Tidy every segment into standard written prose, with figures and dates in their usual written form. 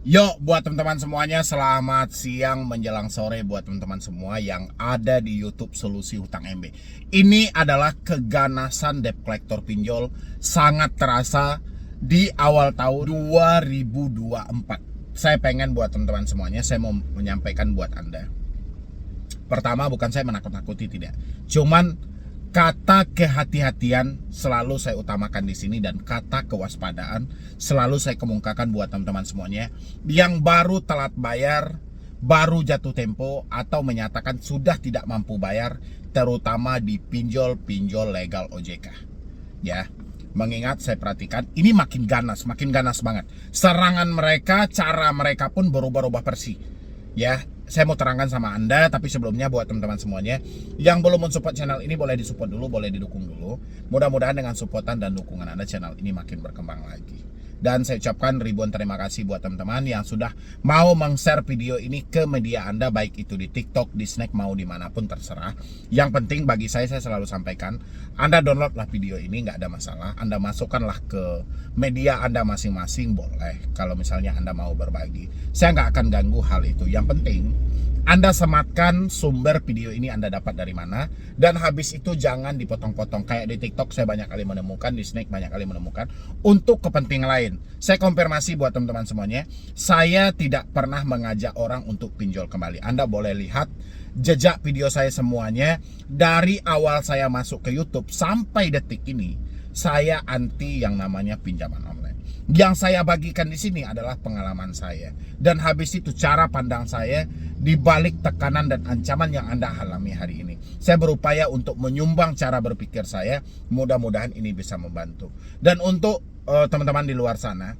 Yo, buat teman-teman semuanya, selamat siang menjelang sore buat teman-teman semua yang ada di YouTube Solusi Hutang MB. Ini adalah keganasan debt collector pinjol sangat terasa di awal tahun 2024. Saya pengen buat teman-teman semuanya, saya mau menyampaikan buat Anda. Pertama, bukan saya menakut-nakuti, tidak. Cuman kata kehati-hatian selalu saya utamakan di sini, dan kata kewaspadaan selalu saya kemukakan buat teman-teman semuanya yang baru telat bayar, baru jatuh tempo, atau menyatakan sudah tidak mampu bayar, terutama di pinjol-pinjol legal OJK. Ya, mengingat saya perhatikan ini makin ganas banget. Serangan mereka, cara mereka pun berubah-ubah persi. Ya, saya mau terangkan sama Anda, tapi sebelumnya buat teman-teman semuanya yang belum mensupport channel ini, boleh disupport dulu, boleh didukung dulu. Mudah-mudahan dengan supportan dan dukungan Anda, channel ini makin berkembang lagi. Dan saya ucapkan ribuan terima kasih buat teman-teman yang sudah mau meng-share video ini ke media Anda, baik itu di TikTok, di Snack, mau dimanapun terserah. Yang penting bagi saya selalu sampaikan, Anda downloadlah video ini, nggak ada masalah. Anda masukkanlah ke media Anda masing-masing, boleh. Kalau misalnya Anda mau berbagi, saya nggak akan ganggu hal itu. Yang penting Anda sematkan sumber video ini Anda dapat dari mana, dan habis itu jangan dipotong-potong. Kayak di TikTok saya banyak kali menemukan, di Snack banyak kali menemukan, untuk kepentingan lain. Saya konfirmasi buat teman-teman semuanya, saya tidak pernah mengajak orang untuk pinjol kembali. Anda boleh lihat jejak video saya semuanya, dari awal saya masuk ke YouTube sampai detik ini, saya anti yang namanya pinjaman online. Yang saya bagikan di sini adalah pengalaman saya, dan habis itu cara pandang saya di balik tekanan dan ancaman yang Anda alami hari ini. Saya berupaya untuk menyumbang cara berpikir saya, mudah-mudahan ini bisa membantu. Dan untuk teman-teman di luar sana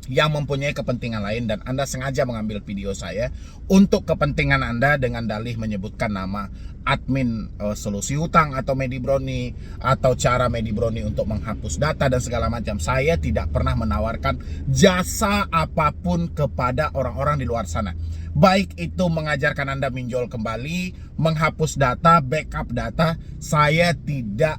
yang mempunyai kepentingan lain dan Anda sengaja mengambil video saya untuk kepentingan Anda dengan dalih menyebutkan nama admin Solusi Hutang atau Medibroni, atau cara Medibroni untuk menghapus data dan segala macam, saya tidak pernah menawarkan jasa apapun kepada orang-orang di luar sana. Baik itu mengajarkan Anda minjol kembali, menghapus data, backup data, saya tidak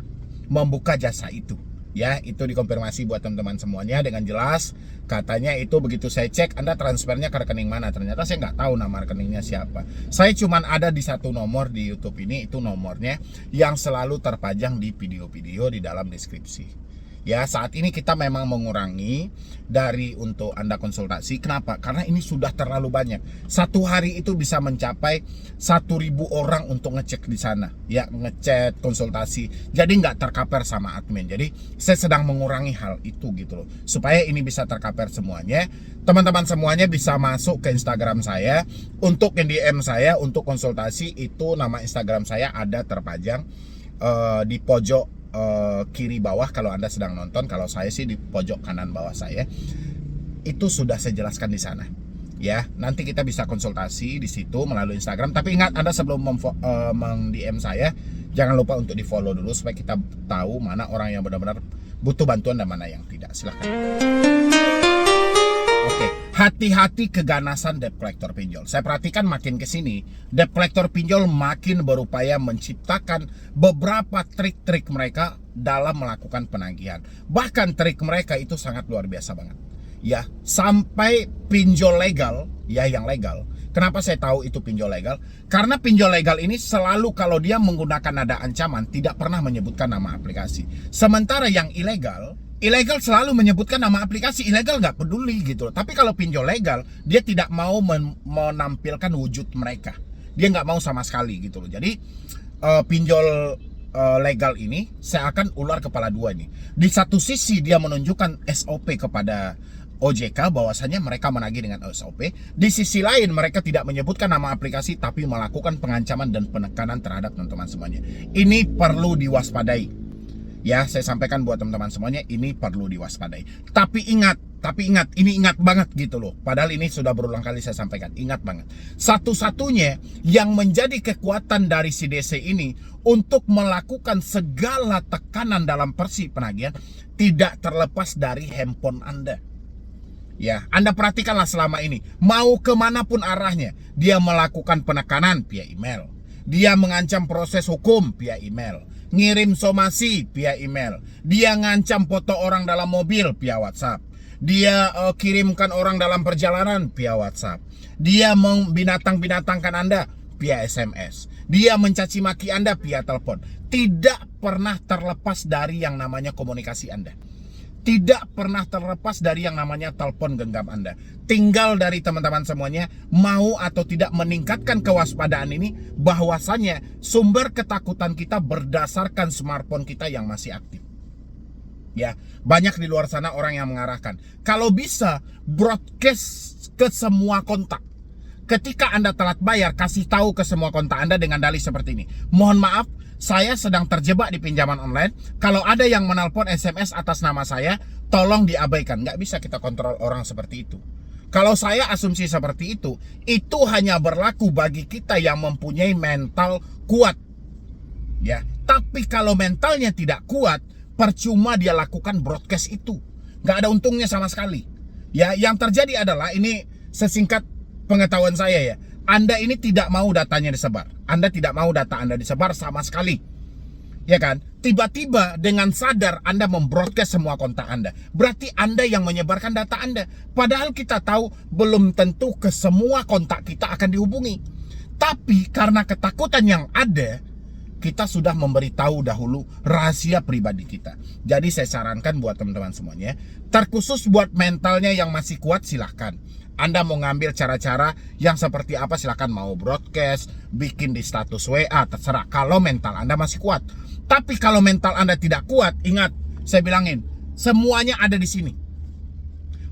membuka jasa itu. Ya, itu dikonfirmasi buat teman-teman semuanya dengan jelas. Katanya itu begitu saya cek, Anda transfernya ke rekening mana, ternyata saya nggak tahu nama rekeningnya siapa. Saya cuman ada di satu nomor di YouTube ini, itu nomornya yang selalu terpajang di video-video di dalam deskripsi. Ya, saat ini kita memang mengurangi dari untuk Anda konsultasi. Kenapa? Karena ini sudah terlalu banyak. Satu hari itu bisa mencapai 1.000 orang untuk ngecek di sana. Ya, ngecek, konsultasi. Jadi nggak tercover sama admin. Jadi saya sedang mengurangi hal itu gitu loh. Supaya ini bisa tercover semuanya. Teman-teman semuanya bisa masuk ke Instagram saya. Untuk yang DM saya untuk konsultasi, itu nama Instagram saya ada terpajang di pojok kiri bawah kalau Anda sedang nonton. Kalau saya sih di pojok kanan bawah saya. Itu sudah saya jelaskan di sana. Ya, nanti kita bisa konsultasi di situ melalui Instagram. Tapi ingat, Anda sebelum meng-DM saya, jangan lupa untuk di-follow dulu supaya kita tahu mana orang yang benar-benar butuh bantuan dan mana yang tidak. Silahkan. Oke, hati-hati keganasan debt collector pinjol. Saya perhatikan makin ke sini, debt collector pinjol makin berupaya menciptakan beberapa trik-trik mereka dalam melakukan penagihan. Bahkan trik mereka itu sangat luar biasa banget. Ya, sampai pinjol legal, ya yang legal. Kenapa saya tahu itu pinjol legal? Karena pinjol legal ini selalu kalau dia menggunakan nada ancaman tidak pernah menyebutkan nama aplikasi. Sementara yang ilegal selalu menyebutkan nama aplikasi. Ilegal nggak peduli gitu loh. Tapi kalau pinjol legal, dia tidak mau menampilkan wujud mereka. Dia nggak mau sama sekali gitu loh. Jadi pinjol legal ini saya akan ular kepala dua nih. Di satu sisi dia menunjukkan SOP kepada OJK bahwasanya mereka menagih dengan SOP. Di sisi lain mereka tidak menyebutkan nama aplikasi tapi melakukan pengancaman dan penekanan terhadap teman-teman semuanya. Ini perlu diwaspadai. Ya, saya sampaikan buat teman-teman semuanya, ini perlu diwaspadai. Tapi ingat, ini ingat banget gitu loh. Padahal ini sudah berulang kali saya sampaikan, ingat banget. Satu-satunya yang menjadi kekuatan dari si DC ini untuk melakukan segala tekanan dalam persi penagihan tidak terlepas dari handphone Anda. Ya, Anda perhatikanlah selama ini, mau kemanapun arahnya, dia melakukan penekanan via email. Dia mengancam proses hukum via email. Ngirim somasi via email. Dia ngancam foto orang dalam mobil via WhatsApp. Dia kirimkan orang dalam perjalanan via WhatsApp. Dia membinatang-binatangkan Anda via SMS. Dia mencaci maki Anda via telepon. Tidak pernah terlepas dari yang namanya komunikasi Anda. Tidak pernah terlepas dari yang namanya telepon genggam Anda. Tinggal dari teman-teman semuanya mau atau tidak meningkatkan kewaspadaan ini, bahwasannya sumber ketakutan kita berdasarkan smartphone kita yang masih aktif. Ya, banyak di luar sana orang yang mengarahkan, kalau bisa broadcast ke semua kontak. Ketika Anda telat bayar, kasih tahu ke semua kontak Anda dengan dalih seperti ini. Mohon maaf, saya sedang terjebak di pinjaman online. Kalau ada yang menelpon SMS atas nama saya, tolong diabaikan. Nggak bisa kita kontrol orang seperti itu. Kalau saya asumsi seperti itu hanya berlaku bagi kita yang mempunyai mental kuat. Ya, tapi kalau mentalnya tidak kuat, percuma dia lakukan broadcast itu. Nggak ada untungnya sama sekali. Ya, yang terjadi adalah ini sesingkat pengetahuan saya ya. Anda ini tidak mau datanya disebar. Anda tidak mau data Anda disebar sama sekali. Ya kan? Tiba-tiba dengan sadar Anda membroadcast semua kontak Anda. Berarti Anda yang menyebarkan data Anda. Padahal kita tahu belum tentu ke semua kontak kita akan dihubungi. Tapi karena ketakutan yang ada, kita sudah memberitahu dahulu rahasia pribadi kita. Jadi saya sarankan buat teman-teman semuanya, terkhusus buat mentalnya yang masih kuat, silahkan. Anda mau ngambil cara-cara yang seperti apa, silahkan. Mau broadcast, bikin di status WA, terserah. Kalau mental Anda masih kuat. Tapi kalau mental Anda tidak kuat, ingat, saya bilangin, semuanya ada di sini.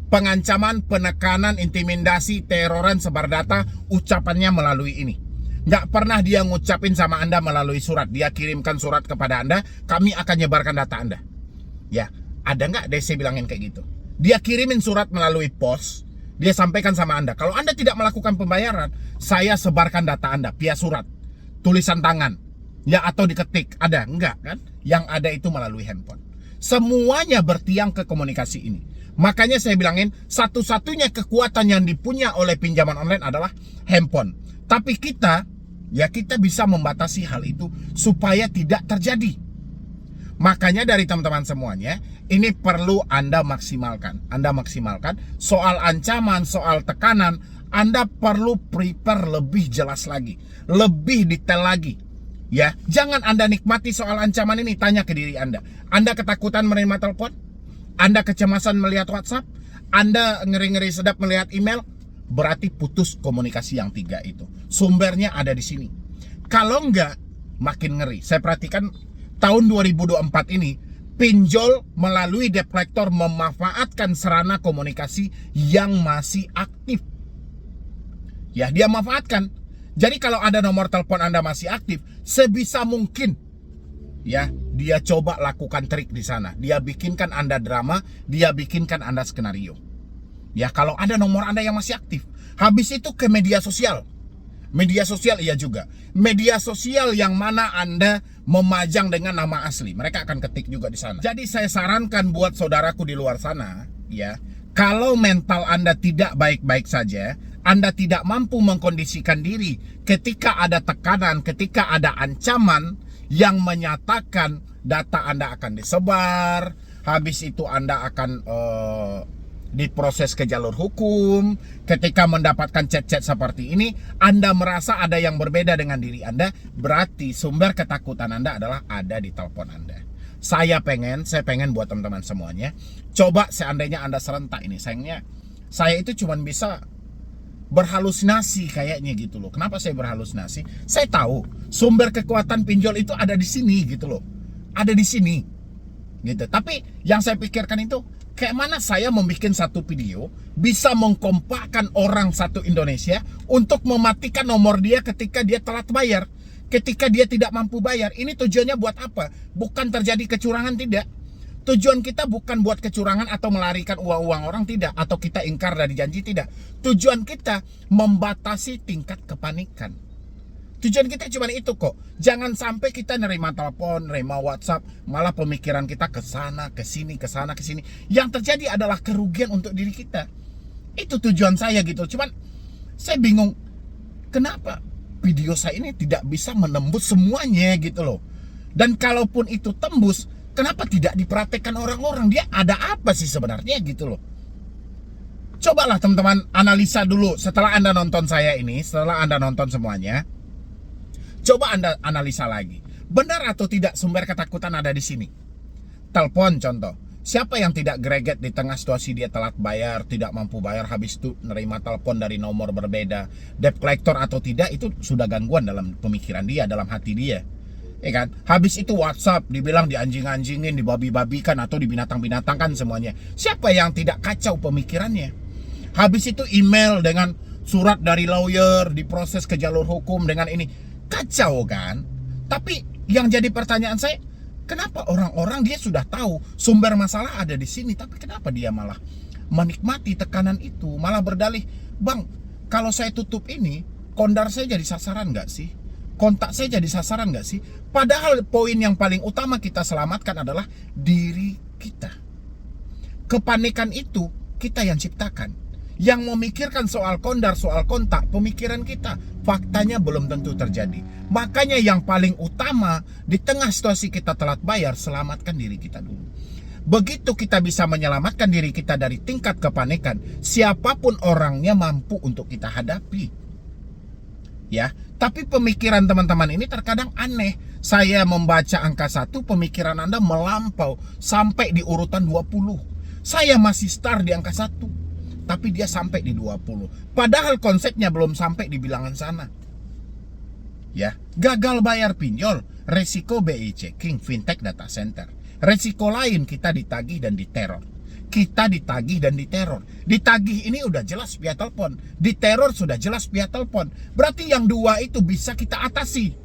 Pengancaman, penekanan, intimidasi, teroran, sebar data, ucapannya melalui ini. Nggak pernah dia ngucapin sama Anda melalui surat. Dia kirimkan surat kepada Anda, kami akan nyebarkan data Anda. Ya, ada nggak DC bilangin kayak gitu? Dia kirimin surat melalui pos. Dia sampaikan sama Anda, kalau Anda tidak melakukan pembayaran, saya sebarkan data Anda via surat, tulisan tangan, ya, atau diketik. Ada? Enggak kan? Yang ada itu melalui handphone. Semuanya bertiang ke komunikasi ini. Makanya saya bilangin, satu-satunya kekuatan yang dipunya oleh pinjaman online adalah handphone. Tapi kita bisa membatasi hal itu supaya tidak terjadi. Makanya dari teman-teman semuanya, ini perlu Anda maksimalkan. Anda maksimalkan soal ancaman, soal tekanan. Anda perlu prepare lebih jelas lagi, lebih detail lagi. Ya, jangan Anda nikmati soal ancaman ini, tanya ke diri Anda. Anda ketakutan menerima telepon? Anda kecemasan melihat WhatsApp? Anda ngeri-ngeri sedap melihat email? Berarti putus komunikasi yang 3 itu. Sumbernya ada di sini. Kalau enggak, makin ngeri. Saya perhatikan tahun 2024 ini, pinjol melalui debt collector memanfaatkan sarana komunikasi yang masih aktif. Ya, dia manfaatkan. Jadi kalau ada nomor telepon Anda masih aktif, sebisa mungkin ya, dia coba lakukan trik di sana. Dia bikinkan Anda drama, dia bikinkan Anda skenario. Ya, kalau ada nomor Anda yang masih aktif. Habis itu ke media sosial. Media sosial iya juga. Media sosial yang mana Anda memajang dengan nama asli, mereka akan ketik juga di sana. Jadi saya sarankan buat saudaraku di luar sana, ya, kalau mental Anda tidak baik-baik saja, Anda tidak mampu mengkondisikan diri ketika ada tekanan, ketika ada ancaman yang menyatakan data Anda akan disebar, habis itu Anda akan diproses ke jalur hukum. Ketika mendapatkan chat-chat seperti ini, Anda merasa ada yang berbeda dengan diri Anda, berarti sumber ketakutan Anda adalah ada di telepon Anda. Saya pengen buat teman-teman semuanya, coba seandainya Anda serentak ini, sayangnya saya itu cuma bisa berhalusinasi kayaknya gitu loh. Kenapa saya berhalusinasi? Saya tahu sumber kekuatan pinjol itu ada di sini gitu loh. Ada di sini. Gitu. Tapi yang saya pikirkan itu, kayak mana saya membuat satu video bisa mengkompakkan orang satu Indonesia untuk mematikan nomor dia ketika dia telat bayar, ketika dia tidak mampu bayar. Ini tujuannya buat apa? Bukan terjadi kecurangan, tidak. Tujuan kita bukan buat kecurangan atau melarikan uang-uang orang, tidak. Atau kita ingkar dari janji, tidak. Tujuan kita membatasi tingkat kepanikan. Tujuan kita cuma itu kok. Jangan sampai kita nerima telepon, nerima WhatsApp, malah pemikiran kita ke sana, ke sini, ke sana, ke sini. Yang terjadi adalah kerugian untuk diri kita. Itu tujuan saya gitu. Cuman saya bingung, kenapa video saya ini tidak bisa menembus semuanya gitu loh. Dan kalaupun itu tembus, kenapa tidak diperhatikan orang-orang? Dia ada apa sih sebenarnya gitu loh. Cobalah teman-teman analisa dulu setelah Anda nonton saya ini, setelah Anda nonton semuanya. Coba Anda analisa lagi. Benar atau tidak sumber ketakutan ada di sini? Telepon contoh. Siapa yang tidak greget di tengah situasi dia telat bayar, tidak mampu bayar, habis itu nerima telepon dari nomor berbeda, debt collector atau tidak, itu sudah gangguan dalam pemikiran dia, dalam hati dia. Ya kan? Habis itu WhatsApp dibilang dianjing-anjingin, dibabi-babikan atau dibinatang-binatangkan semuanya. Siapa yang tidak kacau pemikirannya? Habis itu email dengan surat dari lawyer, diproses ke jalur hukum dengan ini. Kacau kan? Tapi yang jadi pertanyaan saya, kenapa orang-orang dia sudah tahu sumber masalah ada di sini, tapi kenapa dia malah menikmati tekanan itu, malah berdalih, "Bang, kalau saya tutup ini, kondar saya jadi sasaran nggak sih? Kontak saya jadi sasaran nggak sih?" Padahal poin yang paling utama kita selamatkan adalah diri kita. Kepanikan itu kita yang ciptakan. Yang memikirkan soal kondar, soal kontak, pemikiran kita. Faktanya belum tentu terjadi. Makanya yang paling utama di tengah situasi kita telat bayar, selamatkan diri kita dulu. Begitu kita bisa menyelamatkan diri kita dari tingkat kepanikan, siapapun orangnya mampu untuk kita hadapi. Ya, tapi pemikiran teman-teman ini terkadang aneh. Saya membaca angka 1, pemikiran Anda melampau sampai di urutan 20. Saya masih start di angka 1. Tapi dia sampai di 20. Padahal konsepnya belum sampai di bilangan sana. Ya, gagal bayar pinjol, resiko BI checking, fintech data center. Resiko lain kita ditagih dan diteror. Kita ditagih dan diteror. Ditagih ini udah jelas via telepon, diteror sudah jelas via telepon. Berarti yang dua itu bisa kita atasi.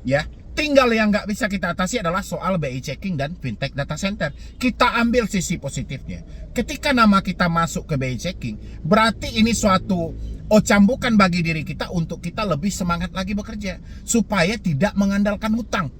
Ya, tinggal yang nggak bisa kita atasi adalah soal BI checking dan fintech data center. Kita ambil sisi positifnya. Ketika nama kita masuk ke BI checking, berarti ini suatu cambukan bagi diri kita untuk kita lebih semangat lagi bekerja, supaya tidak mengandalkan hutang.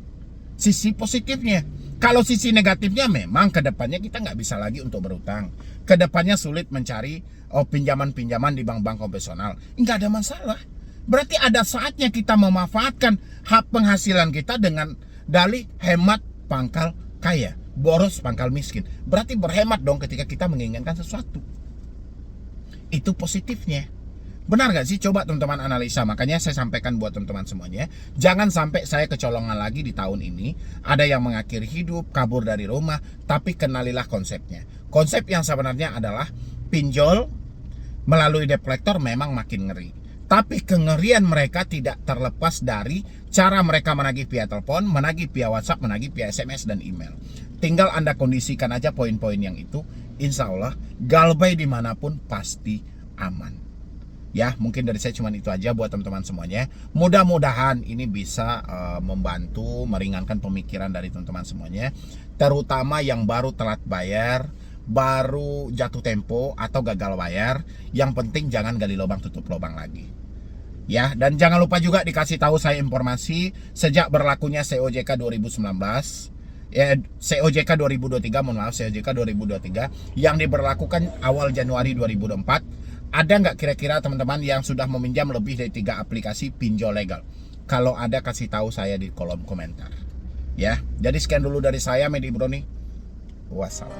Sisi positifnya. Kalau sisi negatifnya, memang kedepannya kita nggak bisa lagi untuk berhutang. Kedepannya sulit mencari pinjaman-pinjaman di bank-bank konvensional. Nggak ada masalah. Berarti ada saatnya kita memanfaatkan hak penghasilan kita dengan dalih hemat pangkal kaya, boros pangkal miskin. Berarti berhemat dong ketika kita menginginkan sesuatu. Itu positifnya. Benar gak sih? Coba teman-teman analisa. Makanya saya sampaikan buat teman-teman semuanya, jangan sampai saya kecolongan lagi di tahun ini. Ada yang mengakhiri hidup, kabur dari rumah, tapi kenalilah konsepnya. Konsep yang sebenarnya adalah pinjol melalui debt collector memang makin ngeri. Tapi kengerian mereka tidak terlepas dari cara mereka menagih via telepon, menagih via WhatsApp, menagih via SMS dan email. Tinggal Anda kondisikan aja poin-poin yang itu. Insya Allah galbay dimanapun pasti aman. Ya, mungkin dari saya cuma itu aja buat teman-teman semuanya. Mudah-mudahan ini bisa membantu meringankan pemikiran dari teman-teman semuanya, terutama yang baru telat bayar, baru jatuh tempo atau gagal bayar. Yang penting jangan gali lubang tutup lubang lagi. Ya, dan jangan lupa juga dikasih tahu saya informasi sejak berlakunya COJK 2019. Ya, COJK 2023, mohon maaf, COJK 2023 yang diberlakukan awal Januari 2024. Ada nggak kira-kira teman-teman yang sudah meminjam lebih dari 3 aplikasi pinjol legal? Kalau ada, kasih tahu saya di kolom komentar. Ya, jadi sekian dulu dari saya, Medi Bro nih. Wassalam.